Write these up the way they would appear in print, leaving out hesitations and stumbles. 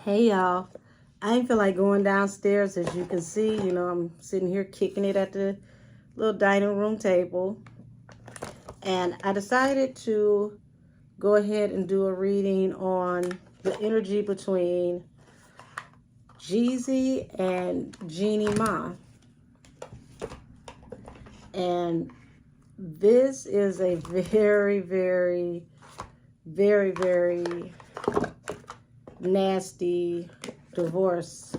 Hey y'all, I ain't feel like going downstairs. As you can see, I'm sitting here kicking it at the little dining room table, and I decided to go ahead and do a reading on the energy between Jeezy and Jeanie Mai. And this is a very, very, very, very nasty divorce,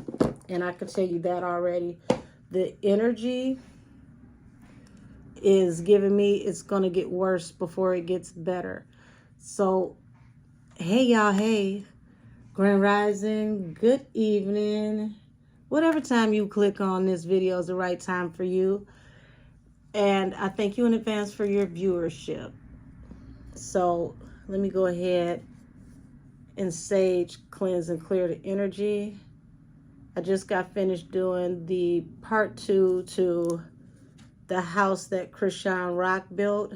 and I can tell you that already. The energy is giving me it's gonna get worse before it gets better. So hey y'all, hey, Grand Rising, good evening, whatever time you click on this video is the right time for you, and I thank you in advance for your viewership. So let me go ahead and sage cleanse and clear the energy. I just got finished doing the part 2 to the house that Christian Rock built.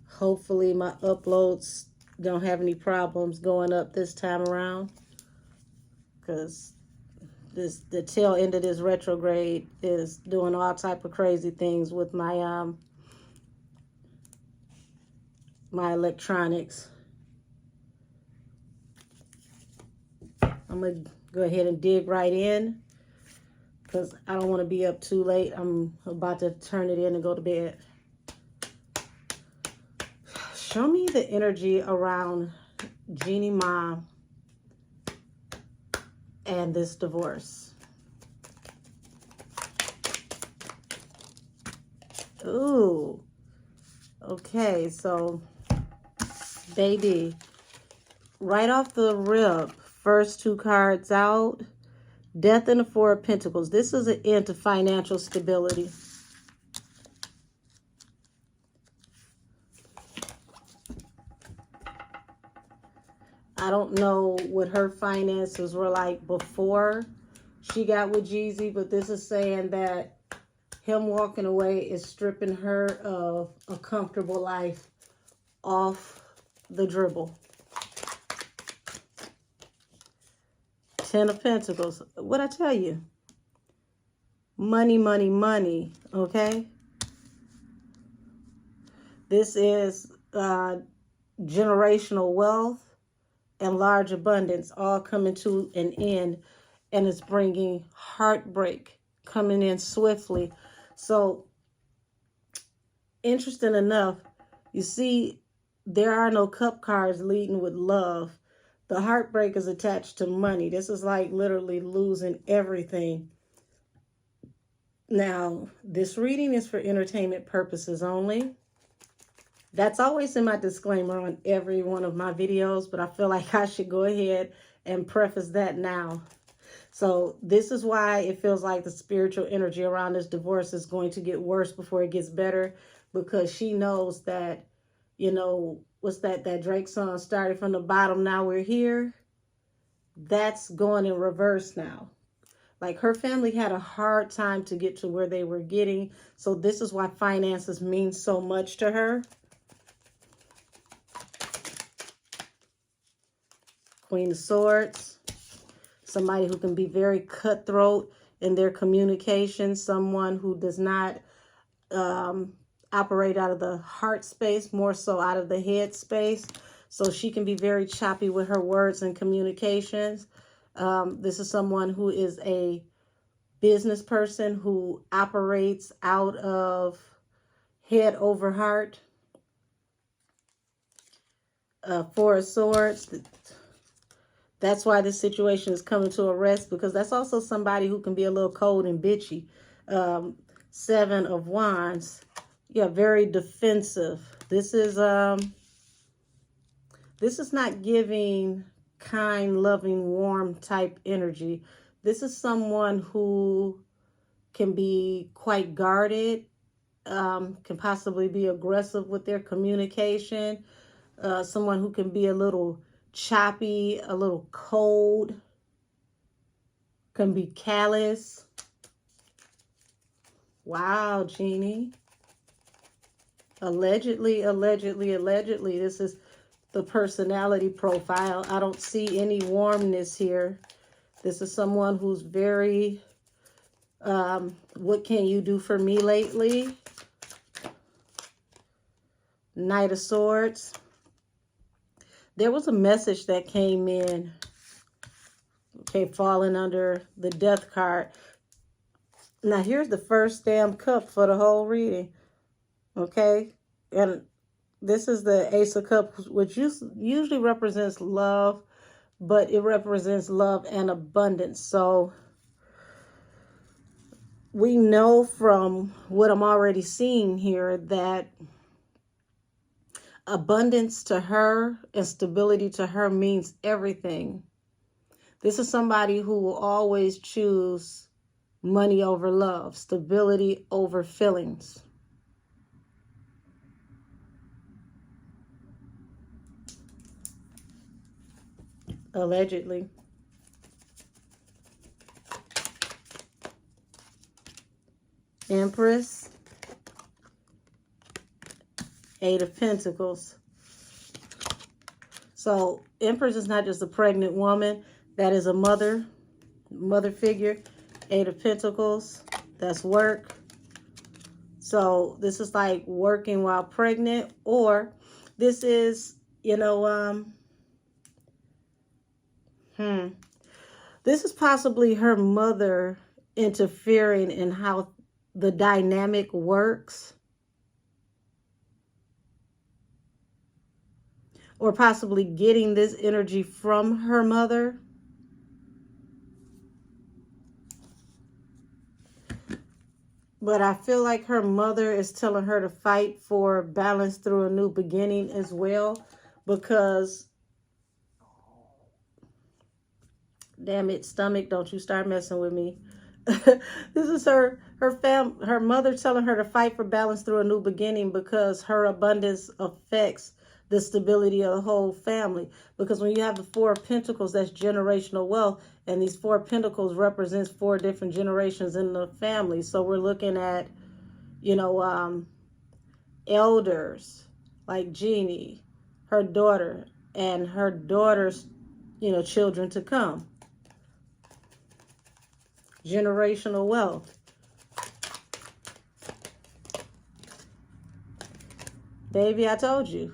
Hopefully my uploads don't have any problems going up this time around, because the tail end of this retrograde is doing all type of crazy things with my my electronics. I'm gonna go ahead and dig right in because I don't want to be up too late. I'm about to turn it in and go to bed. Show me the energy around Jeanie Mai and this divorce. Ooh. Okay, so baby, right off the rip, first two cards out, Death and the Four of Pentacles. This is an end to financial stability. I don't know what her finances were like before she got with Jeezy, but this is saying that him walking away is stripping her of a comfortable life off the dribble. Ten of Pentacles. What'd I tell you? Money, money, money. Okay? This is generational wealth and large abundance all coming to an end, and it's bringing heartbreak coming in swiftly. So, interesting enough, you see, there are no cup cards leading with love. The heartbreak is attached to money. This is like literally losing everything. Now, this reading is for entertainment purposes only. That's always in my disclaimer on every one of my videos, but I feel like I should go ahead and preface that now. So this is why it feels like the spiritual energy around this divorce is going to get worse before it gets better, because she knows that, what's that Drake song, started from the bottom, now we're here. That's going in reverse now. Like, her family had a hard time to get to where they were getting. So this is why finances mean so much to her. Queen of Swords. Somebody who can be very cutthroat in their communication. Someone who does not operate out of the heart space, more so out of the head space. So she can be very choppy with her words and communications. This is someone who is a business person who operates out of head over heart. Four of Swords. That's why this situation is coming to a rest, because that's also somebody who can be a little cold and bitchy. Seven of Wands. Yeah, very defensive. This is not giving kind, loving, warm type energy. This is someone who can be quite guarded, can possibly be aggressive with their communication. Someone who can be a little choppy, a little cold, can be callous. Wow, Jeannie. Allegedly. This is the personality profile. I don't see any warmness here. This is someone who's very, what can you do for me lately? Knight of Swords. There was a message that came in. Okay, falling under the Death card. Now, here's the first damn cup for the whole reading. Okay? And this is the Ace of Cups, which usually represents love, but it represents love and abundance. So we know from what I'm already seeing here that abundance to her and stability to her means everything. This is somebody who will always choose money over love, stability over feelings. Allegedly. Empress. Eight of Pentacles. So Empress is not just a pregnant woman. That is a mother figure. Eight of Pentacles. That's work. So this is like working while pregnant, or this is, you know, this is possibly her mother interfering in how the dynamic works. Or possibly getting this energy from her mother. But I feel like her mother is telling her to fight for balance through a new beginning as well. Because, damn it, stomach, don't you start messing with me. This is her mother telling her to fight for balance through a new beginning, because her abundance affects the stability of the whole family. Because when you have the Four of Pentacles, that's generational wealth. And these Four of Pentacles represents 4 different generations in the family. So we're looking at, you know, elders like Jeannie, her daughter, and her daughter's, you know, children to come. Generational wealth. Baby, I told you.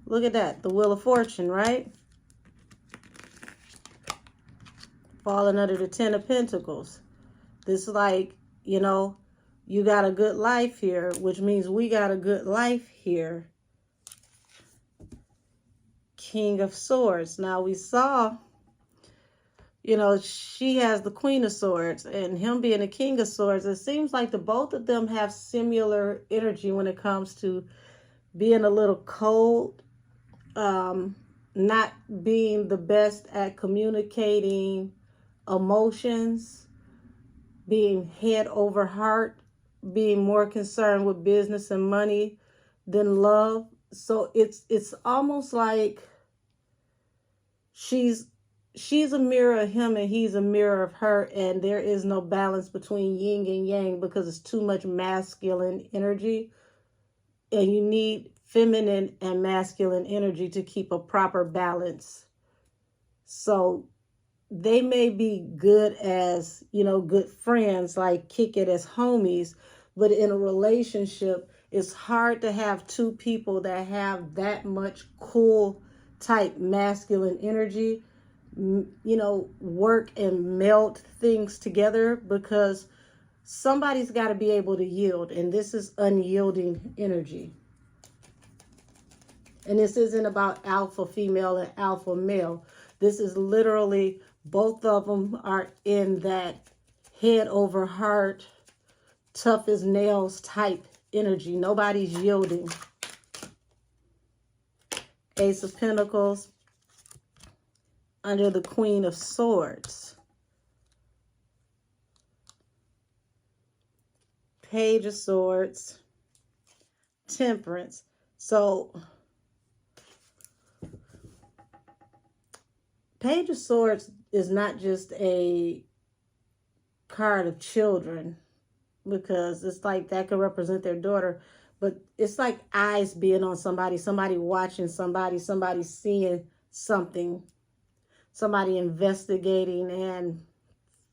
Look at that. The Wheel of Fortune, right? Falling under the Ten of Pentacles. This is like, you know, you got a good life here, which means we got a good life here. King of Swords. Now we saw, you know, she has the Queen of Swords, and him being the King of Swords. It seems like the both of them have similar energy when it comes to being a little cold, not being the best at communicating emotions, being head over heart, being more concerned with business and money than love. So it's almost like she's a mirror of him and he's a mirror of her, and there is no balance between yin and yang because it's too much masculine energy, and you need feminine and masculine energy to keep a proper balance. So they may be good as, you know, good friends, like kick it as homies, but in a relationship, it's hard to have two people that have that much cool type masculine energy, you know, work and melt things together, because somebody's got to be able to yield, and this is unyielding energy. And this isn't about alpha female and alpha male. This is literally both of them are in that head over heart, tough as nails type energy. Nobody's yielding. Ace of Pentacles under the Queen of Swords. Page of Swords. Temperance. So Page of Swords is not just a card of children, because it's like that could represent their daughter, but it's like eyes being on somebody, somebody watching somebody, somebody seeing something, somebody investigating and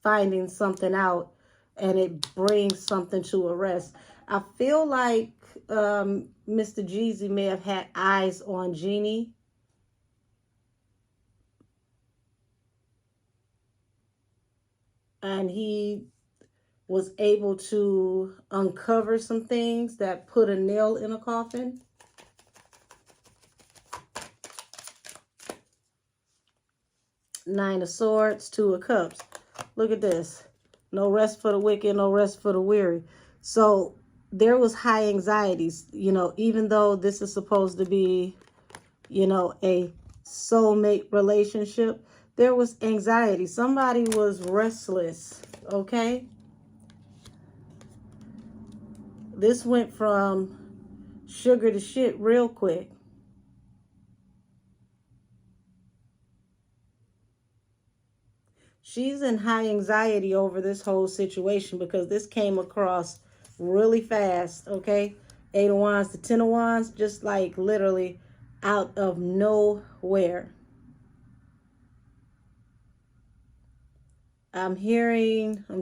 finding something out, and it brings something to a rest. I feel like Mr. Jeezy may have had eyes on Jeanie. And he was able to uncover some things that put a nail in a coffin. Nine of Swords, Two of Cups. Look at this. No rest for the wicked, no rest for the weary. So there was high anxieties, you know, even though this is supposed to be, you know, a soulmate relationship, there was anxiety. Somebody was restless, okay? This went from sugar to shit real quick. She's in high anxiety over this whole situation because this came across really fast, okay? Eight of Wands to Ten of Wands, just like literally out of nowhere. I'm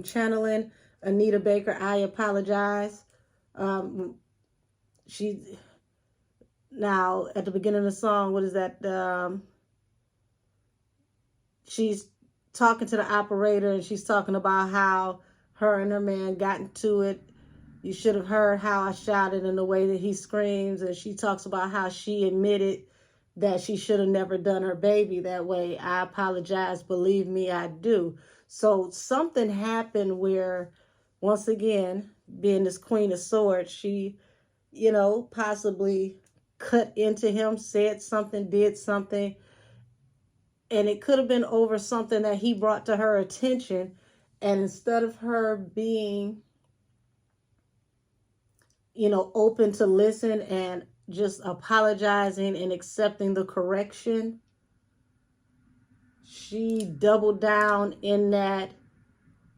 channeling Anita Baker, I apologize. She, now at the beginning of the song, what is that? She's talking to the operator and she's talking about how her and her man got into it. You should have heard how I shouted and the way that he screams. And she talks about how she admitted that she should have never done her baby that way. I apologize. Believe me, I do. So something happened where, once again, being this Queen of Swords, she, you know, possibly cut into him, said something, did something. And it could have been over something that he brought to her attention. And instead of her being, you know, open to listen and just apologizing and accepting the correction, she doubled down in that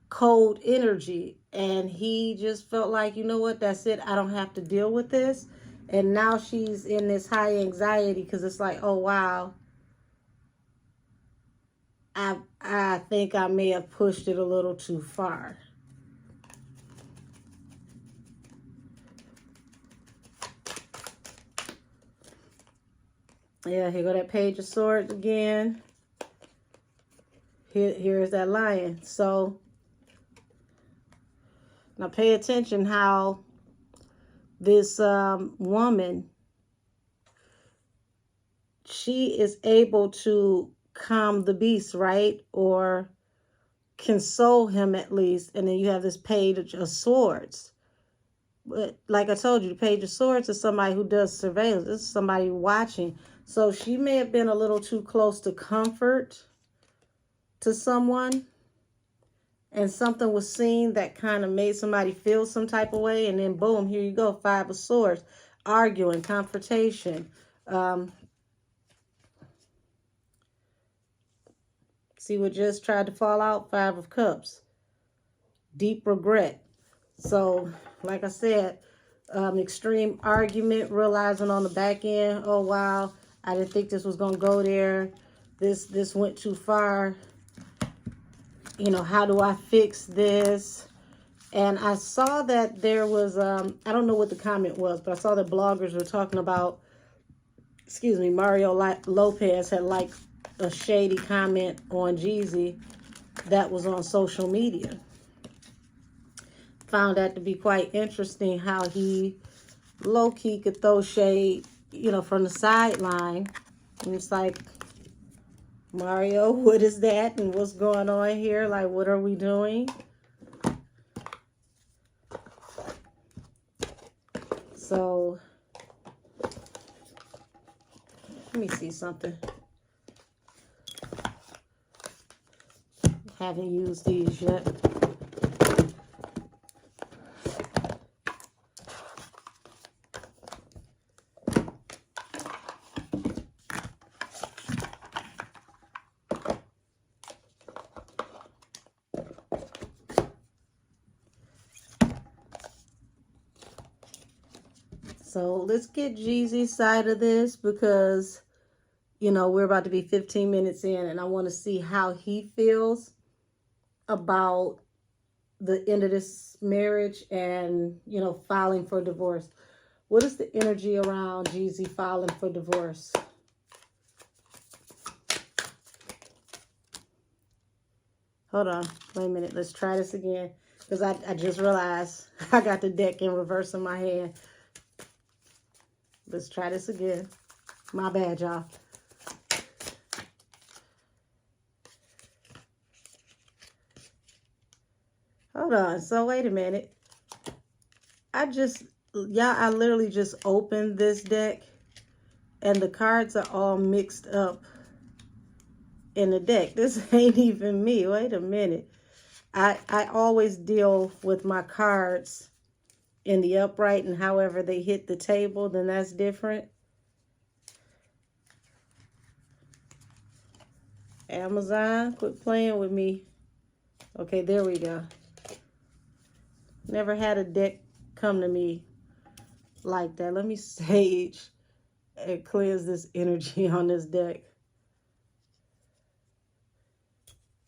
cold energy. And he just felt like, you know what, that's it. I don't have to deal with this. And now she's in this high anxiety because it's like, oh, wow. I think I may have pushed it a little too far. Yeah, here go that Page of Swords again. Here's that Lion. So now pay attention how this woman, she is able to calm the beast, right? Or console him at least. And then you have this Page of Swords. But like I told you, the Page of Swords is somebody who does surveillance. This is somebody watching. So she may have been a little too close to comfort to someone. And something was seen that kind of made somebody feel some type of way. And then boom, here you go. Five of Swords. Arguing, confrontation. See what just tried to fall out? Five of Cups. Deep regret. So, like I said, extreme argument, realizing on the back end, oh, wow, I didn't think this was going to go there. This went too far. You know, how do I fix this? And I saw that there was, I don't know what the comment was, but I saw that bloggers were talking about, excuse me, Mario Lopez had liked a shady comment on Jeezy that was on social media. Found that to be quite interesting how he low-key could throw shade, you know, from the sideline. And it's like, Mario, what is that? And what's going on here? Like, what are we doing? So, let me see something. Haven't used these yet. So let's get Jeezy's side of this because, you know, we're about to be 15 minutes in and I want to see how he feels about the end of this marriage and, you know, filing for divorce. What is the energy around Jeezy filing for divorce? Hold on. Wait a minute. Let's try this again. Because I just realized I got the deck in reverse in my hand. Let's try this again. My bad, y'all. Hold on. So, wait a minute. I literally just opened this deck. And the cards are all mixed up in the deck. This ain't even me. Wait a minute. I always deal with my cards in the upright, and however they hit the table, then that's different. Amazon, quit playing with me. Okay, there we go. Never had a deck come to me like that. Let me sage and cleanse this energy on this deck.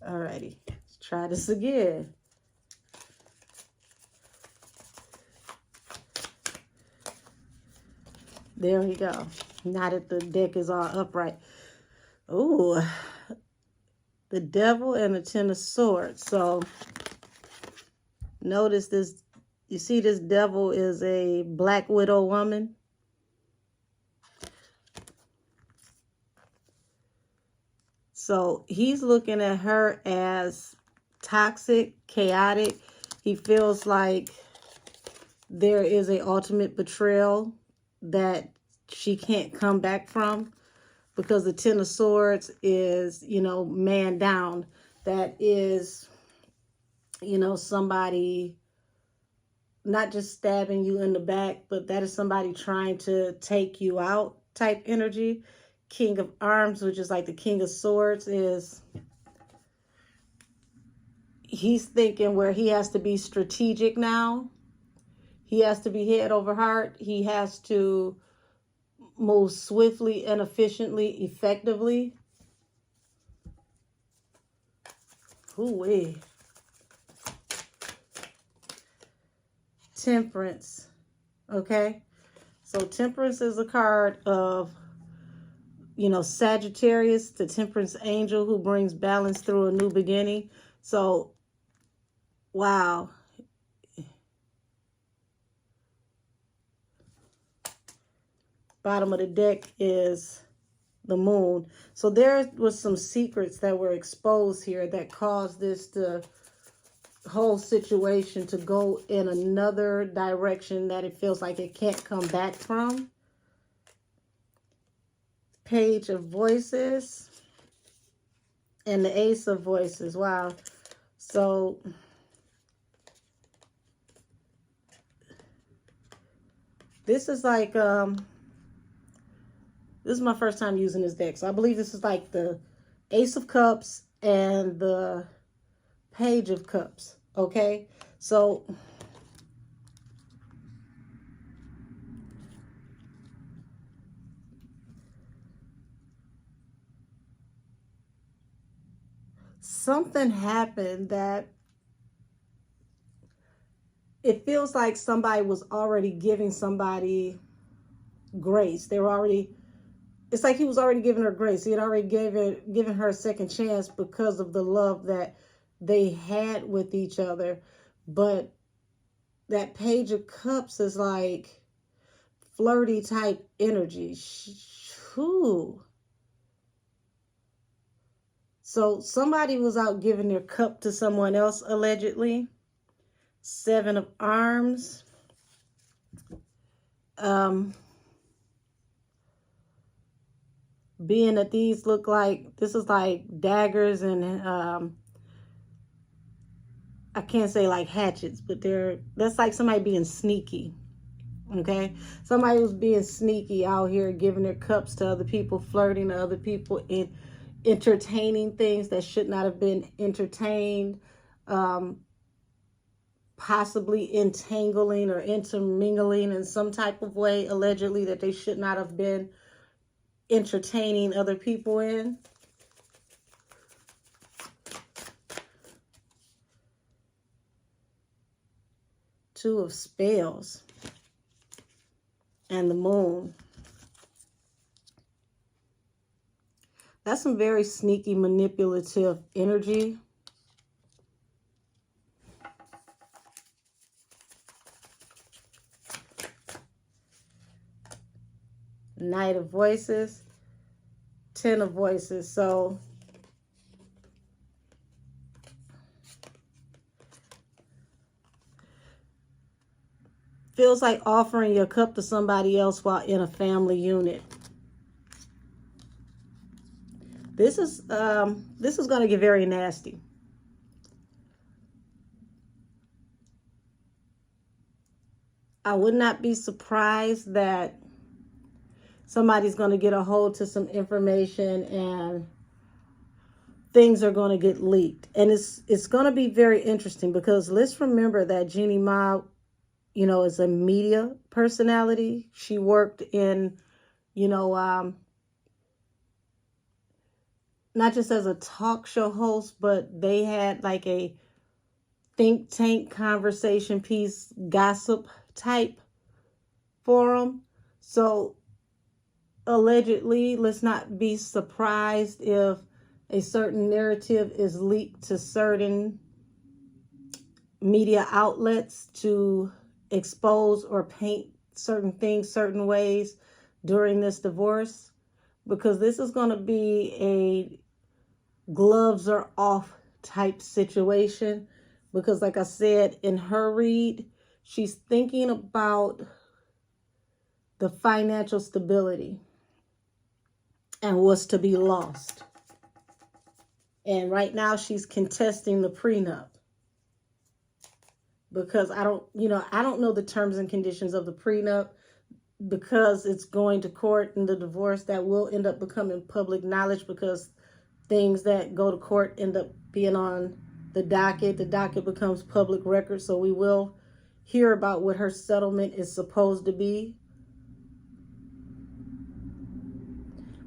Alrighty, let's try this again. There we go. Now that the deck is all upright. Ooh, the Devil and the Ten of Swords. So notice this. You see this Devil is a Black Widow woman. So he's looking at her as toxic, chaotic. He feels like there is an ultimate betrayal that she can't come back from, because the Ten of Swords is, you know, man down. That is, you know, somebody not just stabbing you in the back, but that is somebody trying to take you out type energy. King of Arms, which is like the King of Swords, is he's thinking where he has to be strategic now. He has to be head over heart. He has to move swiftly and efficiently, effectively. Ooh-wee. Temperance. Okay. So Temperance is a card of, you know, Sagittarius, the Temperance angel who brings balance through a new beginning. So, wow. Bottom of the deck is the Moon. So there was some secrets that were exposed here that caused this whole situation to go in another direction that it feels like it can't come back from. Page of Voices and the Ace of Voices. Wow. So this is like this is my first time using this deck. So I believe this is like the Ace of Cups and the Page of Cups. Okay. So something happened that it feels like somebody was already giving somebody grace. They were already, it's like he was already giving her grace. He had already given her a second chance because of the love that they had with each other. But that Page of Cups is like flirty type energy. Whew. So somebody was out giving their cup to someone else, allegedly. Seven of Arms. Being that these look like, this is like daggers and I can't say like hatchets, but that's like somebody being sneaky. Okay, somebody was being sneaky out here, giving their cups to other people, flirting to other people, and entertaining things that should not have been entertained, possibly entangling or intermingling in some type of way, allegedly, that they should not have been entertaining other people in. Two of Spades and the Moon. That's some very sneaky, manipulative energy. Knight of Voices, Ten of Voices. So feels like offering your cup to somebody else while in a family unit. This is going to get very nasty. I would not be surprised that somebody's going to get a hold to some information and things are going to get leaked. And it's going to be very interesting because let's remember that Jeanie Mai, you know, is a media personality. She worked in, you know, not just as a talk show host, but they had like a think tank conversation piece, gossip type forum. So allegedly, let's not be surprised if a certain narrative is leaked to certain media outlets to expose or paint certain things certain ways during this divorce, because this is going to be a gloves are off type situation. Because like I said, in her read, she's thinking about the financial stability and what's to be lost. And right now she's contesting the prenup. Because I don't know the terms and conditions of the prenup, because it's going to court and the divorce that will end up becoming public knowledge, because things that go to court end up being on the docket. The docket becomes public record. So we will hear about what her settlement is supposed to be.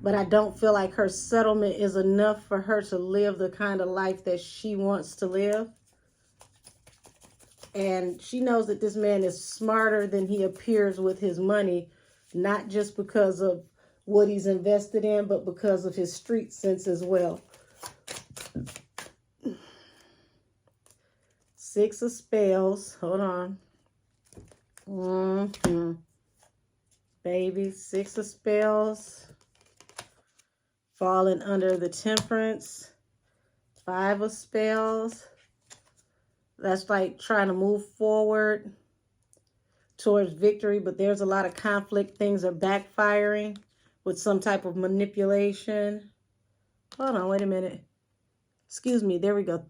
But I don't feel like her settlement is enough for her to live the kind of life that she wants to live. And she knows that this man is smarter than he appears with his money, not just because of what he's invested in, but because of his street sense as well. Six of Spades. Hold on. Baby, Six of Spades. Falling under the Temperance. Five of Spades. That's like trying to move forward towards victory, but there's a lot of conflict. Things are backfiring with some type of manipulation. Hold on, wait a minute. Excuse me, there we go.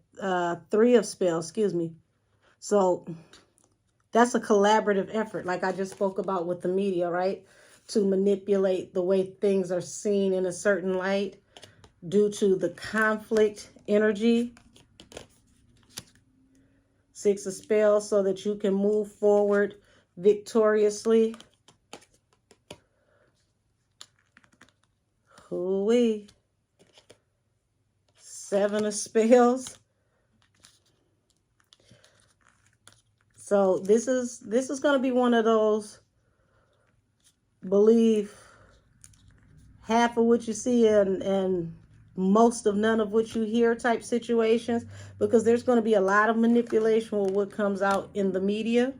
Three of Spades, excuse me. So that's a collaborative effort, like I just spoke about with the media, right? To manipulate the way things are seen in a certain light due to the conflict energy. Six of Spades, so that you can move forward victoriously. Hoo-wee. Seven of Spades. So this is going to be one of those believe half of what you see and most of none of what you hear type situations, because there's going to be a lot of manipulation with what comes out in the media.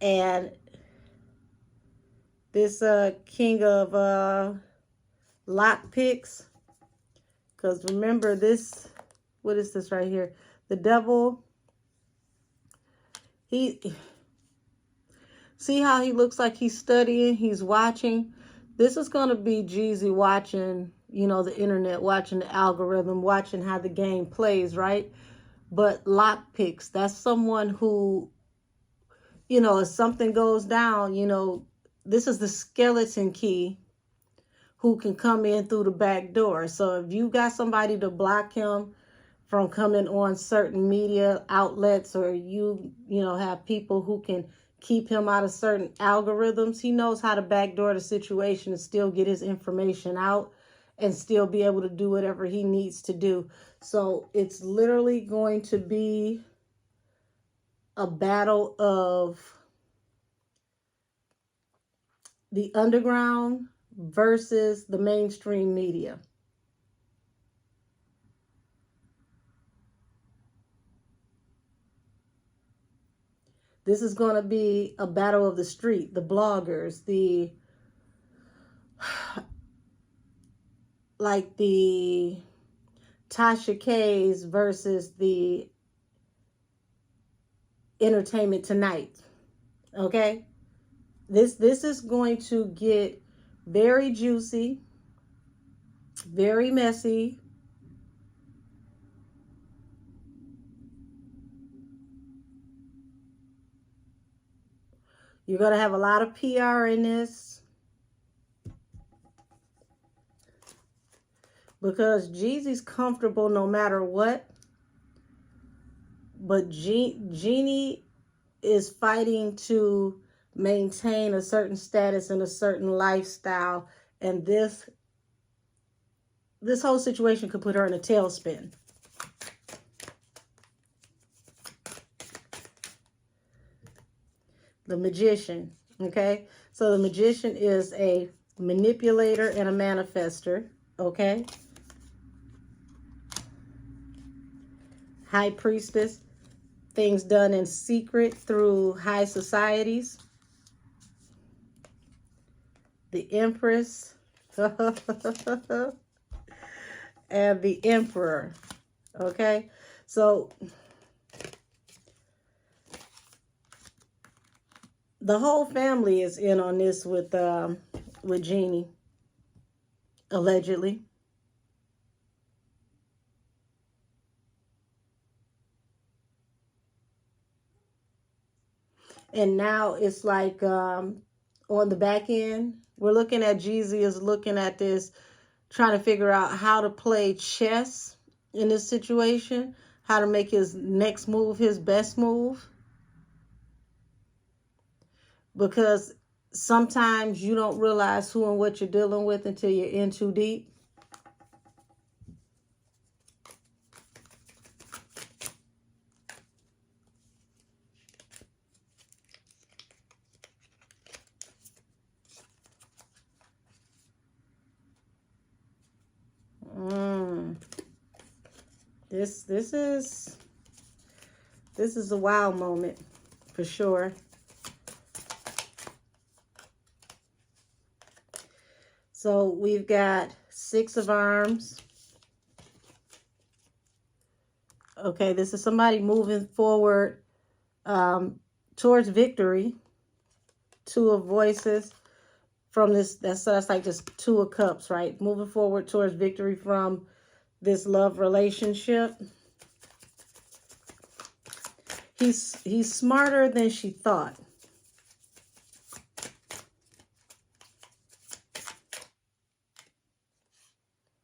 And this king of lock picks, because remember this, what is this right here? The devil. See how he looks like he's studying, he's watching. This is going to be Jeezy watching, you know, the internet, watching the algorithm, watching how the game plays, right? But lockpicks, that's someone who, you know, if something goes down, you know, this is the skeleton key who can come in through the back door. So if you got somebody to block him from coming on certain media outlets, or you know, have people who can keep him out of certain algorithms. He knows how to backdoor the situation and still get his information out and still be able to do whatever he needs to do. So it's literally going to be a battle of the underground versus the mainstream media. This is going to be a battle of the street, the bloggers, the Tasha K's versus the Entertainment Tonight. Okay? This is going to get very juicy, very messy. You're going to have a lot of PR in this, because Jeezy's comfortable no matter what. But Jeanie is fighting to maintain a certain status and a certain lifestyle. And this whole situation could put her in a tailspin. The Magician, okay? So the Magician is a manipulator and a manifester, okay? High Priestess, things done in secret through high societies. The Empress and the Emperor, okay? So the whole family is in on this with Jeanie, allegedly. And now it's like on the back end, we're looking at Jeezy is looking at this, trying to figure out how to play chess in this situation, how to make his next move his best move. Because sometimes you don't realize who and what you're dealing with until you're in too deep. This is a wow moment for sure. So we've got 6 of Arms. Okay, this is somebody moving forward towards victory. 2 of Voices from this. That's like just 2 of Cups, right? Moving forward towards victory from this love relationship. He's smarter than she thought.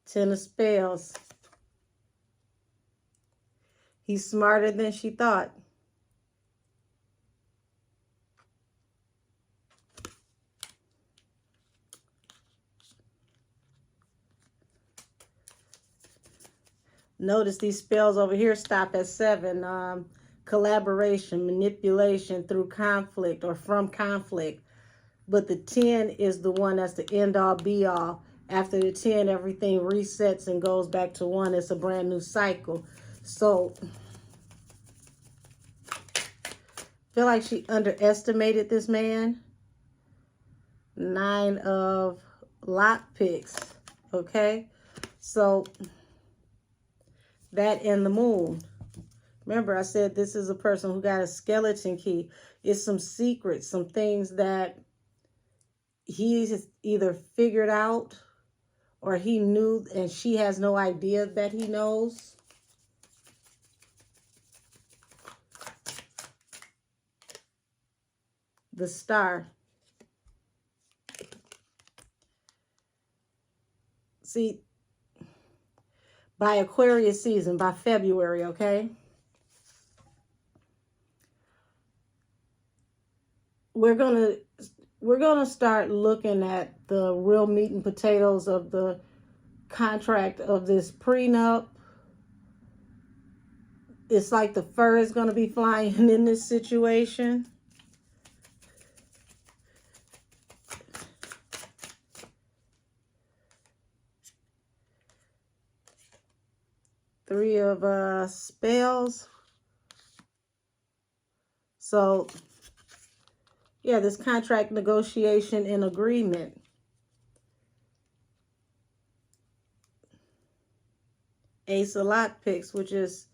Ten of Spades. He's smarter than she thought. Notice these spells over here stop at 7. Collaboration, manipulation through conflict or from conflict. But the 10 is the one that's the end all be all. After the 10, everything resets and goes back to 1. It's a brand new cycle. So I feel like she underestimated this man. 9 of lockpicks. Okay. So that and the Moon. Remember, I said this is a person who got a skeleton key. It's some secrets, some things that he's either figured out or he knew and she has no idea that he knows. The Star. See, by Aquarius season, by February, okay? We're gonna start looking at the real meat and potatoes of the contract of this prenup. It's like the fur is gonna be flying in this situation. Three of spells. So, yeah, this contract negotiation and agreement. Ace of lockpicks, which is,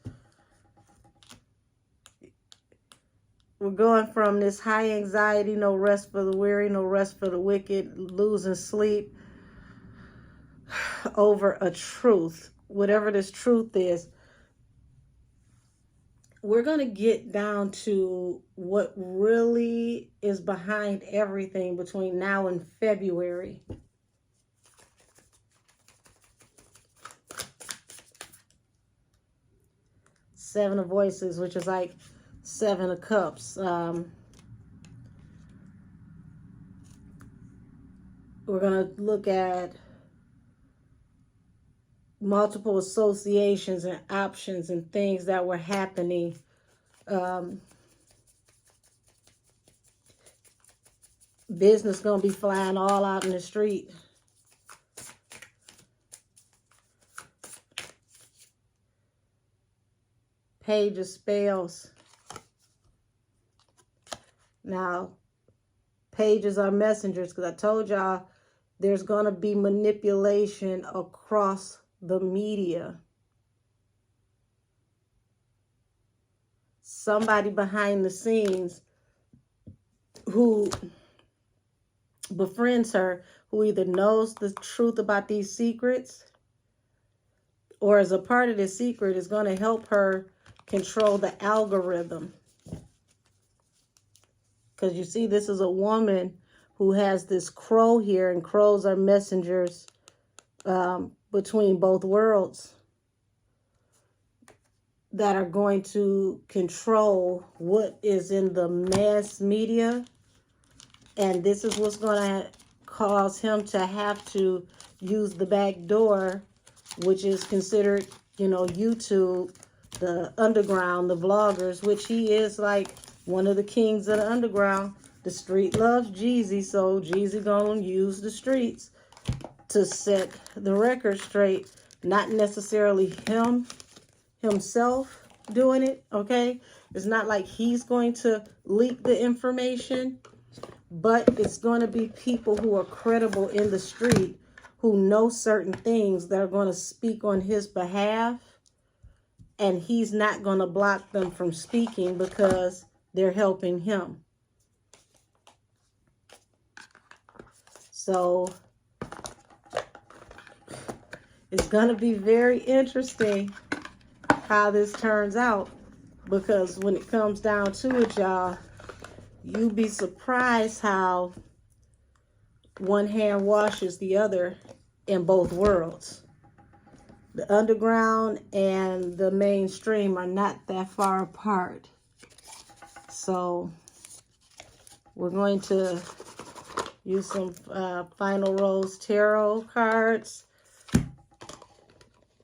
we're going from this high anxiety, no rest for the weary, no rest for the wicked, losing sleep over a truth. Whatever this truth is, we're going to get down to what really is behind everything between now and February. Seven of Voices, which is like Seven of Cups. We're going to look at multiple associations and options and things that were happening. Business going to be flying all out in the street. Page of Spells. Now, pages are messengers, because I told y'all there's going to be manipulation across the media. Somebody behind the scenes who befriends her, who either knows the truth about these secrets or as a part of this secret is going to help her control the algorithm. Because you see, this is a woman who has this crow here, and crows are messengers between both worlds that are going to control what is in the mass media. And this is what's going to cause him to have to use the back door, which is considered, you know, YouTube, the underground, the vloggers, which he is like one of the kings of the underground. The street loves Jeezy, so Jeezy gonna use the streets to set the record straight. Not necessarily himself doing it, okay? It's not like he's going to leak the information, but it's going to be people who are credible in the street, who know certain things, that are going to speak on his behalf, and he's not going to block them from speaking because they're helping him. So it's going to be very interesting how this turns out, because when it comes down to it, y'all, you'd be surprised how one hand washes the other in both worlds. The underground and the mainstream are not that far apart. So we're going to use some Final Rose Tarot cards,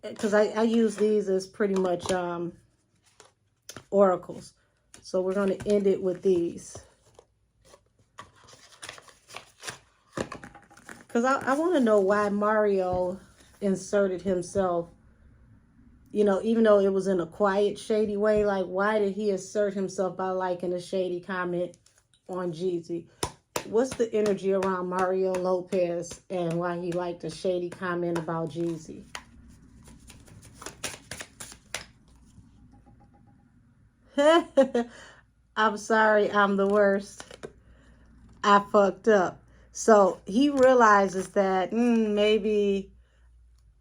because I use these as pretty much oracles. So we're going to end it with these, because I want to know why Mario inserted himself, you know, even though it was in a quiet, shady way. Like, why did he assert himself by liking a shady comment on Jeezy? What's the energy around Mario Lopez and why he liked a shady comment about Jeezy? I'm sorry, I'm the worst. I fucked up. So he realizes that maybe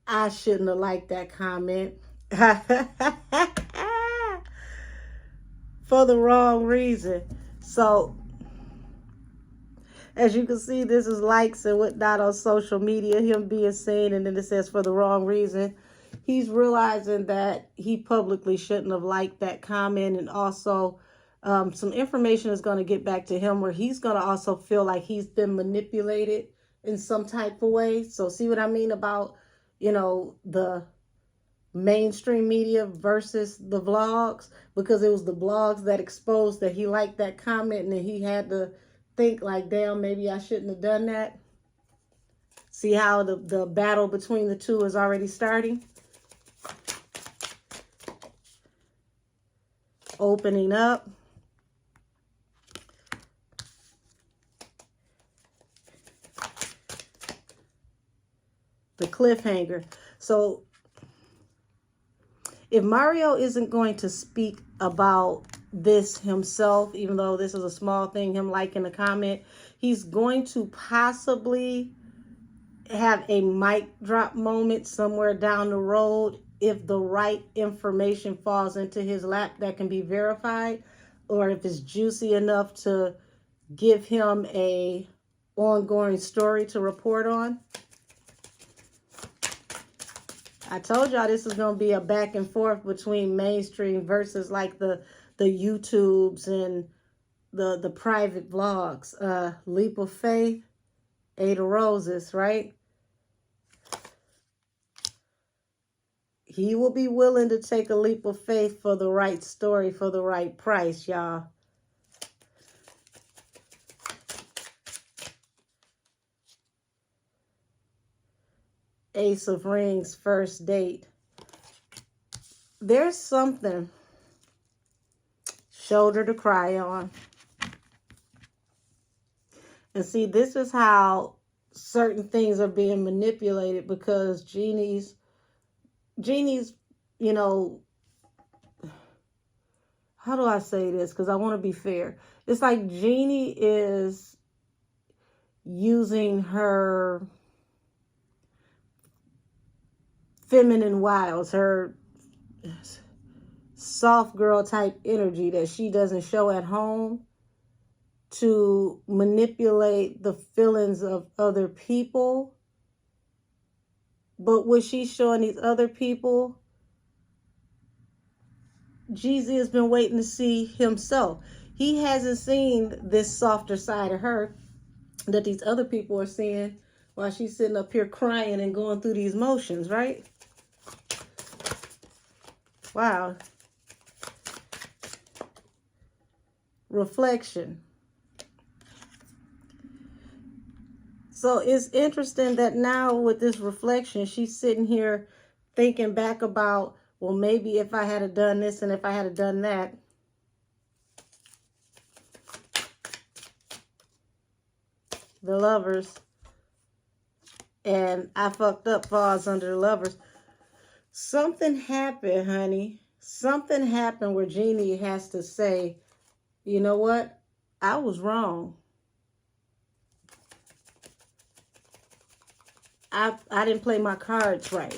I shouldn't have liked that comment for the wrong reason. So as you can see, this is likes and whatnot on social media, him being seen, and then it says for the wrong reason. he's realizing that he publicly shouldn't have liked that comment. And also some information is going to get back to him where he's going to also feel like he's been manipulated in some type of way. So see what I mean about, you know, the mainstream media versus the vlogs, because it was the blogs that exposed that he liked that comment, and then he had to think like, damn, maybe I shouldn't have done that. See how the battle between the two is already starting? Opening up. The cliffhanger. So if Mario isn't going to speak about this himself, even though this is a small thing, him liking the comment, he's going to possibly have a mic drop moment somewhere down the road if the right information falls into his lap that can be verified, or if it's juicy enough to give him a ongoing story to report on. I told y'all this is going to be a back and forth between mainstream versus like the YouTubes and the private vlogs. Leap of Faith, Ada Roses, right? He will be willing to take a leap of faith for the right story, for the right price, y'all. Ace of Rings, first date. There's something. Shoulder to cry on. And see, this is how certain things are being manipulated, because Jeannie's, you know, how do I say this? Because I want to be fair. It's like Jeannie is using her feminine wiles, her soft girl type energy that she doesn't show at home, to manipulate the feelings of other people. But what she's showing these other people, Jeezy has been waiting to see himself. He hasn't seen this softer side of her that these other people are seeing while she's sitting up here crying and going through these motions, right? Wow. Reflection. So it's interesting that now with this reflection, she's sitting here thinking back about, well, maybe if I had done this and if I had done that. The Lovers. And I fucked up falls under the Lovers. Something happened, honey. Something happened where Jeannie has to say, you know what? I was wrong. I didn't play my cards right.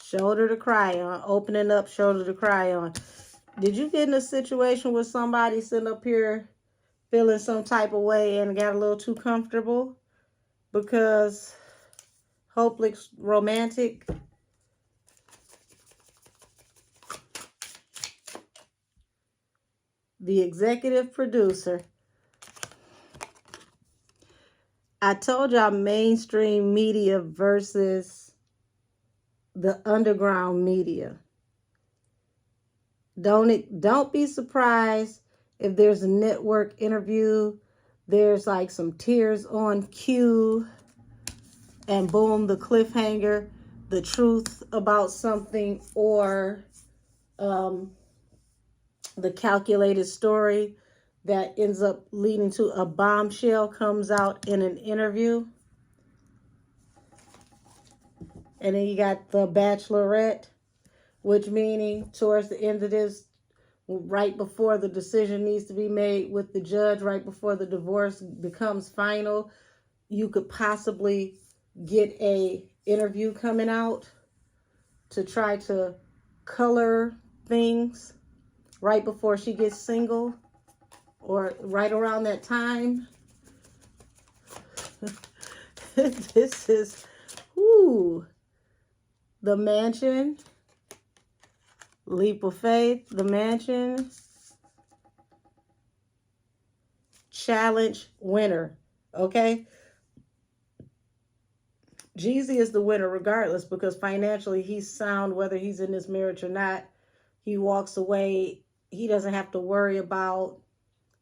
Shoulder to cry on. Opening up, shoulder to cry on. Did you get in a situation with somebody sitting up here feeling some type of way and got a little too comfortable? Because hopeless romantic. The executive producer. I told y'all mainstream media versus the underground media. Don't be surprised if there's a network interview, there's like some tears on cue, and boom, the cliffhanger, the truth about something, or the calculated story that ends up leading to a bombshell comes out in an interview. And then you got the Bachelorette, which meaning towards the end of this, right before the decision needs to be made with the judge, right before the divorce becomes final, you could possibly get a interview coming out to try to color things right before she gets single, or right around that time. This is, ooh, the Mansion, Leap of Faith, the Mansion, Challenge, winner, okay? Jeezy is the winner regardless, because financially he's sound whether he's in this marriage or not. He walks away. He doesn't have to worry about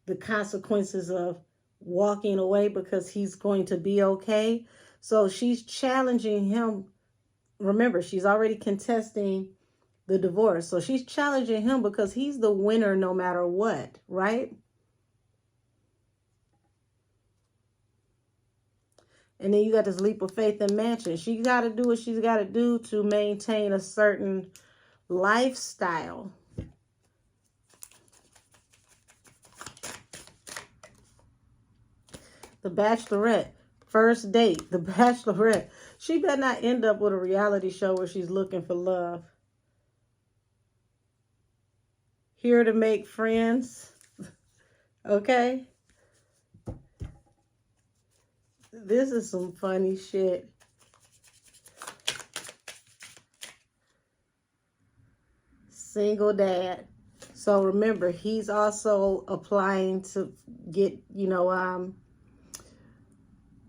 the consequences of walking away because he's going to be okay. So she's challenging him. Remember, she's already contesting the divorce. So she's challenging him because he's the winner no matter what, right? And then you got this Leap of Faith and Mansion. She got to do what she's got to do to maintain a certain lifestyle. The Bachelorette, first date, the Bachelorette. She better not end up with a reality show where she's looking for love. Here to make friends, okay? This is some funny shit. Single dad. So remember, he's also applying to get,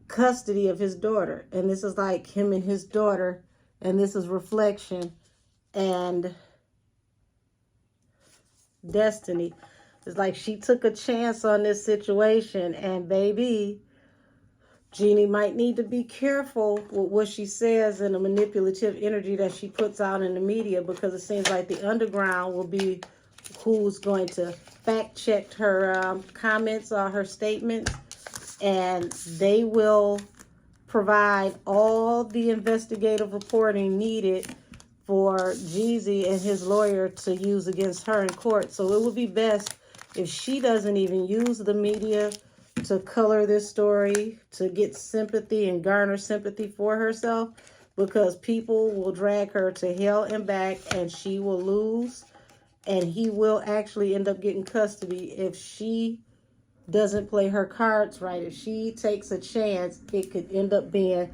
custody of his daughter. And this is like him and his daughter. And this is Reflection and Destiny. It's like she took a chance on this situation. And baby, Jeannie might need to be careful with what she says and the manipulative energy that she puts out in the media, because it seems like the underground will be who's going to fact check her comments or her statements, and they will provide all the investigative reporting needed for Jeezy and his lawyer to use against her in court. So it would be best if she doesn't even use the media to color this story, to get sympathy and garner sympathy for herself, because people will drag her to hell and back and she will lose, and he will actually end up getting custody if she doesn't play her cards right. If she takes a chance, it could end up being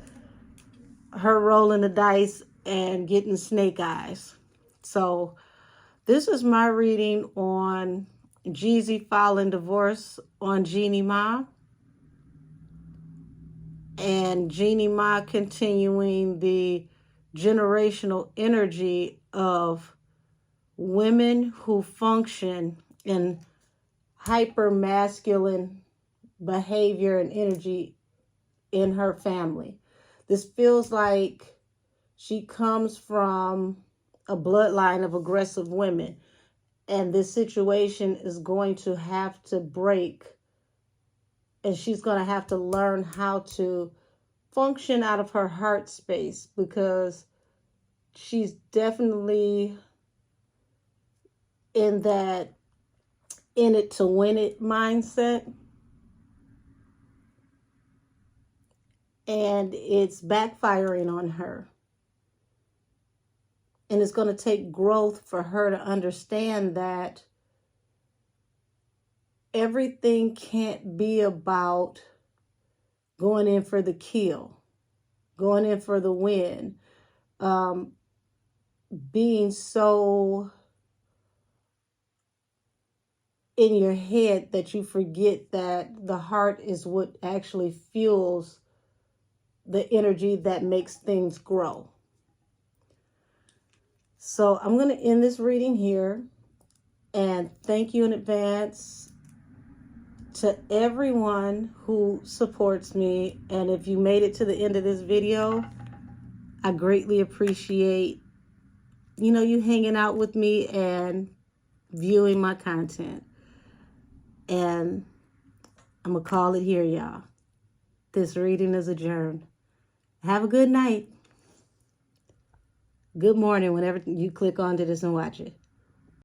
her rolling the dice and getting snake eyes. So this is my reading on Jeezy filing divorce on Jeanie Mai, and Jeanie Mai continuing the generational energy of women who function in hyper masculine behavior and energy in her family. This feels like she comes from a bloodline of aggressive women, and this situation is going to have to break, and she's going to have to learn how to function out of her heart space, because she's definitely in that in it to win it mindset. And it's backfiring on her. And it's going to take growth for her to understand that everything can't be about going in for the kill, going in for the win, being so in your head that you forget that the heart is what actually fuels the energy that makes things grow. So I'm going to end this reading here, and thank you in advance to everyone who supports me. And if you made it to the end of this video, I greatly appreciate, you hanging out with me and viewing my content. And I'm going to call it here, y'all. This reading is adjourned. Have a good night. Good morning whenever you click onto this and watch it.